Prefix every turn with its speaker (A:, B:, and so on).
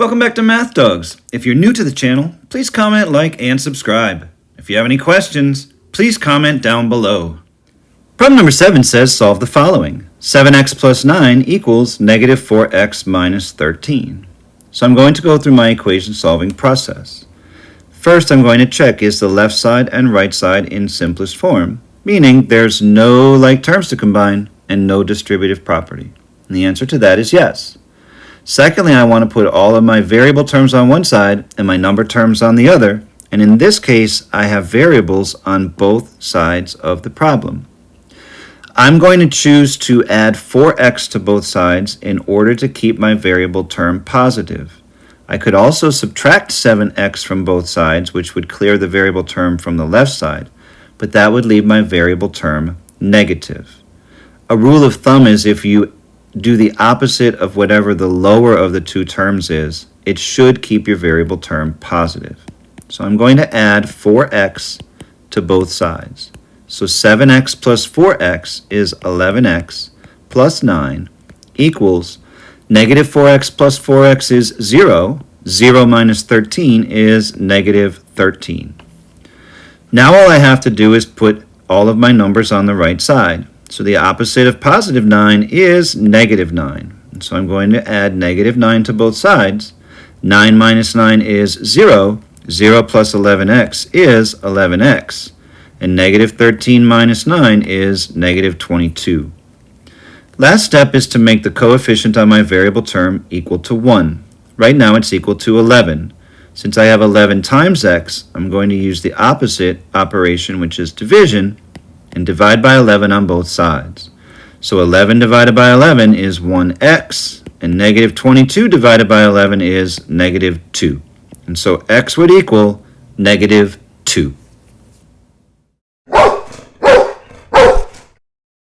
A: Welcome back to Math Dogs. If you're new to the channel, please comment, like, and subscribe. If you have any questions, please comment down below. Problem number 7 says solve the following. 7x plus 9 equals negative 4x minus 13. So I'm going to go through my equation solving process. First, I'm going to check is the left side and right side in simplest form, meaning there's no like terms to combine and no distributive property. And the answer to that is yes. Secondly, I want to put all of my variable terms on one side and my number terms on the other, and in this case, I have variables on both sides of the problem. I'm going to choose to add 4x to both sides in order to keep my variable term positive. I could also subtract 7x from both sides, which would clear the variable term from the left side, but that would leave my variable term negative. A rule of thumb is if you do the opposite of whatever the lower of the two terms is, it should keep your variable term positive. So I'm going to add 4x to both sides. So 7x plus 4x is 11x plus 9 equals negative 4x plus 4x is 0. 0 minus 13 is negative 13. Now all I have to do is put all of my numbers on the right side. So the opposite of positive 9 is negative 9. And so I'm going to add negative 9 to both sides. 9 minus 9 is 0. 0 plus 11x is 11x. And negative 13 minus 9 is negative 22. Last step is to make the coefficient on my variable term equal to 1. Right now it's equal to 11. Since I have 11 times x, I'm going to use the opposite operation, which is division, and divide by 11 on both sides. So 11 divided by 11 is 1x, and negative 22 divided by 11 is negative 2. And so x would equal negative